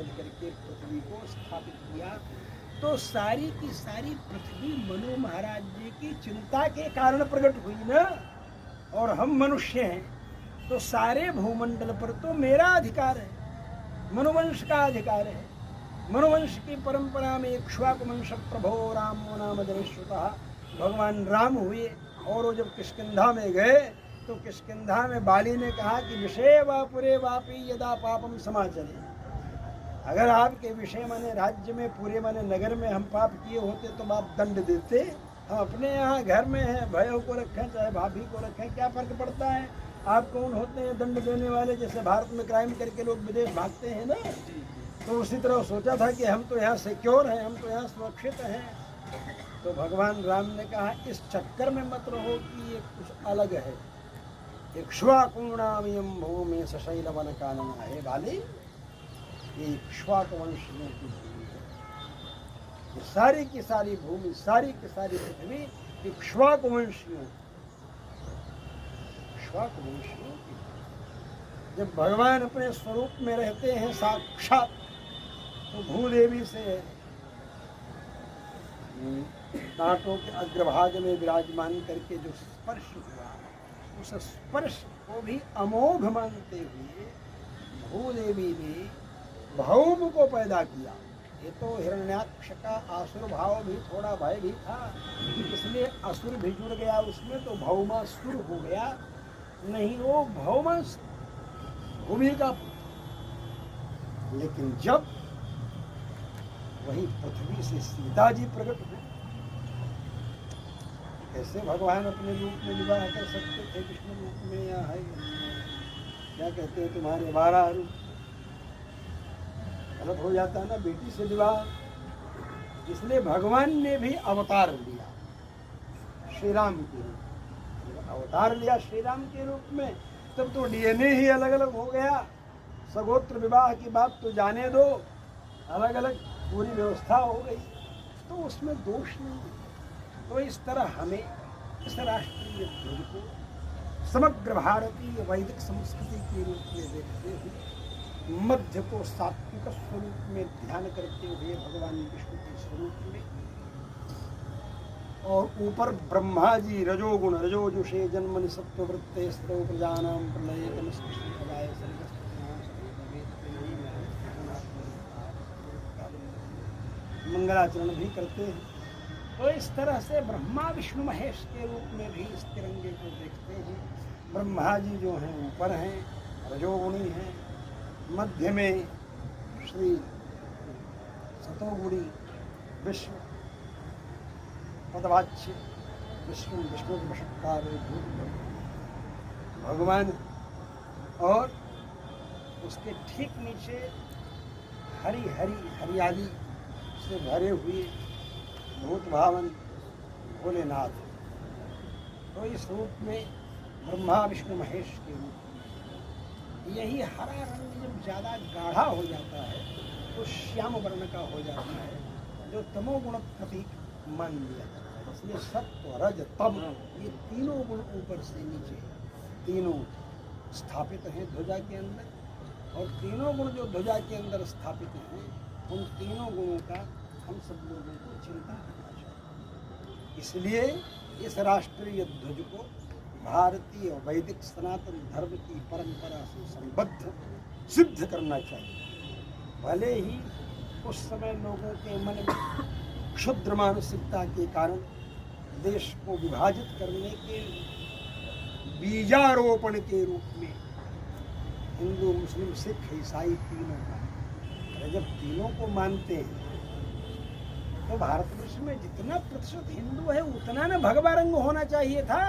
समझ करके पृथ्वी को स्थापित किया। तो सारी की सारी पृथ्वी मनु महाराज जी की चिंता के कारण प्रकट हुई ना। और हम मनुष्य हैं तो सारे भूमंडल पर तो मेरा अधिकार है, मनुवंश का अधिकार है। मनुवंश की परंपरा में इक्ष्वाकु वंश प्रभो रामो नाम जनेश्वतः भगवान राम हुए। और वो जब किष्किंधा में गए तो किष्किंधा में बाली ने कहा कि विषय व पुरे वापी यदा पापम समाचरे, अगर आपके विषय माने राज्य में पूरे माने नगर में हम पाप किए होते तो आप दंड देते। हम अपने यहाँ घर में हैं, भयो को रखें चाहे भाभी को रखें, क्या फर्क पड़ता है। आप कौन होते हैं दंड देने वाले। जैसे भारत में क्राइम करके लोग विदेश भागते हैं ना, तो उसी तरह सोचा था कि हम तो यहाँ सिक्योर हैं, हम तो यहाँ सुरक्षित हैं। तो भगवान राम ने कहा इस चक्कर में मत रहो कि ये कुछ अलग है। इक्ष्वाकुणामियं भूमि सशैल वन कानन है बाली, ये इक्ष्वाकु वंशियों की भूमि है। ये सारी की सारी भूमि, सारी की सारी पृथ्वी इक्ष्वाकु वंशियों की। जब भगवान अपने स्वरूप में रहते हैं साक्षात, तो भूदेवी से कांटों के अग्रभाग में विराजमान करके जो स्पर्श हुआ, उस स्पर्श को भी अमोघ मानते हुए भूदेवी ने भौम को पैदा किया। ये तो हिरण्याक्ष का आसुर भाव भी थोड़ा भय भी था, इसलिए असुर भी जुड़ गया उसमें, तो भौमासुर हो गया। नहीं, वो भौमासुर भूमि का पुत्र। लेकिन जब वही पृथ्वी से सीता जी प्रकट हुए, कैसे भगवान अपने रूप में विवाह कर सकते थे विष्णु रूप में, या है क्या कहते हैं तुम्हारे 12 रूप, गलत हो जाता है ना बेटी से विवाह। इसलिए भगवान ने भी अवतार लिया श्री राम के रूप में। अवतार लिया श्री राम के रूप में, तब तो डीएनए ही अलग अलग हो गया। सगोत्र विवाह की बात तो जाने दो, अलग अलग पूरी व्यवस्था हो गई, तो उसमें दोष नहीं है। तो इस तरह हमें इस राष्ट्रीय ध्वज को समग्र भारतीय वैदिक संस्कृति के रूप में देखते हुए, मध्य को सात्विक स्वरूप में ध्यान करते हुए भगवान विष्णु के स्वरूप में, और ऊपर ब्रह्मा जी रजोगुण रजोजुषे जन्मनि सत्ववृत्ते स्त्रो प्रजानां प्रलये तमस्कृष्णाय मंगलाचरण भी करते हैं। तो इस तरह से ब्रह्मा विष्णु महेश के रूप में भी इस तिरंगे को देखते हैं। ब्रह्मा जी जो हैं ऊपर हैं, रजोगुणी हैं, मध्य में श्री सतोगुणी विश्व पदवाच्य विष्णु विष्णु वशक्कार भगवान, और उसके ठीक नीचे हरी हरी हरियाली से भरे हुए भूत भावन भोलेनाथ। तो इस रूप में ब्रह्मा विष्णु महेश के रूप में, यही हरा रंग जब ज़्यादा गाढ़ा हो जाता है तो श्याम वर्ण का हो जाता है, जो तमोगुण प्रतीक मान लिया जाता है। इसलिए सत्व रज तम ये तीनों गुण ऊपर से नीचे तीनों स्थापित हैं ध्वजा के अंदर, और तीनों गुण जो ध्वजा के अंदर स्थापित हैं, उन तीनों गुणों का हम सब लोगों को चिंता करना चाहिए। इसलिए इस राष्ट्रीय ध्वज को भारतीय वैदिक सनातन धर्म की परंपरा से संबद्ध सिद्ध करना चाहिए। भले ही उस समय लोगों के मन में क्षुद्र मानसिकता के कारण देश को विभाजित करने के बीजारोपण के रूप में हिंदू मुस्लिम सिख ईसाई तीनों का, जब तीनों को मानते हैं तो भारतवर्ष में जितना प्रतिशत हिंदू है उतना ना भगवा रंग होना चाहिए था।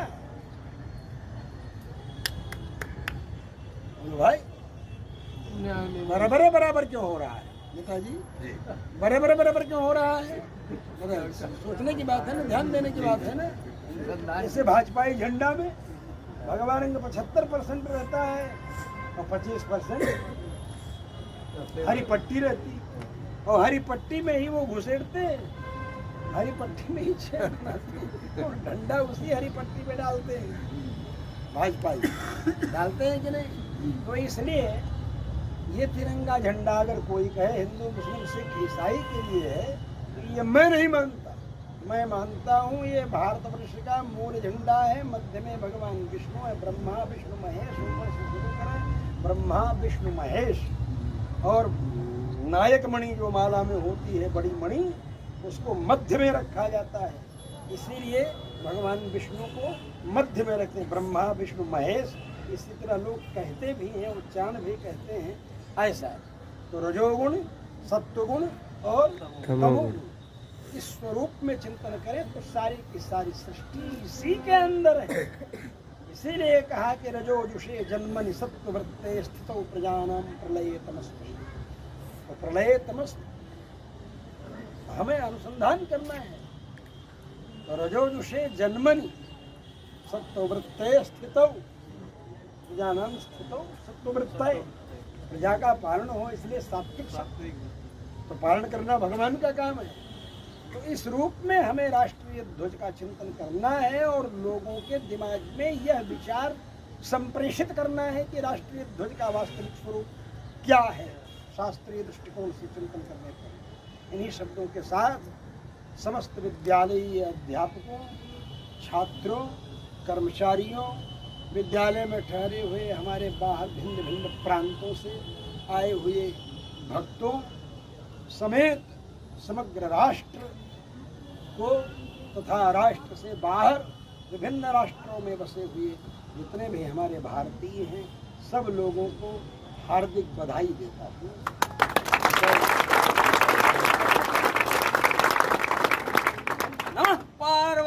भाई बराबर बराबर क्यों हो रहा है नेताजी, बराबर क्यों हो रहा है? सोचने की बात है ना, ध्यान देने की बात है ना। जैसे भाजपाई झंडा में भगवा रंग 75% रहता है और 25% हरी पट्टी रहती, और हरी पट्टी में ही वो घुसेड़ते, हरी पट्टी में ही और डंडा उसी हरी पट्टी पे डालते हैं। भाजपा डालते हैं कि नहीं? तो इसलिए ये तिरंगा झंडा अगर कोई कहे हिंदू मुस्लिम सिख ईसाई के लिए है तो ये मैं नहीं मानता। मैं मानता हूँ ये भारतवर्ष का मूल झंडा है। मध्य में भगवान विष्णु है, ब्रह्मा विष्णु महेश, ऊपर से शुरू करें ब्रह्मा विष्णु महेश, और नायक मणि जो माला में होती है बड़ी मणि, उसको मध्य में रखा जाता है। इसीलिए भगवान विष्णु को मध्य में रखते हैं, ब्रह्मा विष्णु महेश। इसी तरह लोग कहते भी हैं, उच्चारण भी कहते हैं, ऐसा है। तो रजोगुण, सत्वगुण और तमोगुण इस स्वरूप में चिंतन करें तो सारी की सारी सृष्टि इसी के अंदर है। इसीलिए कहा कि रजोजुषे जन्मनि सत्ववृत्ते स्थितौ प्रजानां प्रलये तमस्ति। तो प्रलय तमस्त हमें अनुसंधान करना है। तो रजोजुषे जन्मनि सत्ववृत्ते स्थितौ प्रजानां स्थितौ सत्ववृत्ते। प्रजा का पालन हो इसलिए सात्विक, तो पालन करना भगवान का काम है। तो इस रूप में हमें राष्ट्रीय ध्वज का चिंतन करना है और लोगों के दिमाग में यह विचार संप्रेषित करना है कि राष्ट्रीय ध्वज का वास्तविक स्वरूप क्या है, शास्त्रीय दृष्टिकोण से चिंतन करने पर। इन्हीं शब्दों के साथ समस्त विद्यालयीय अध्यापकों, छात्रों, कर्मचारियों, विद्यालय में ठहरे हुए हमारे बाहर भिन्न भिन्न प्रांतों से आए हुए भक्तों समेत समग्र राष्ट्र को तथा राष्ट्र से बाहर विभिन्न राष्ट्रों में बसे हुए जितने भी हमारे भारतीय हैं, सब लोगों को हार्दिक बधाई देता हूँ।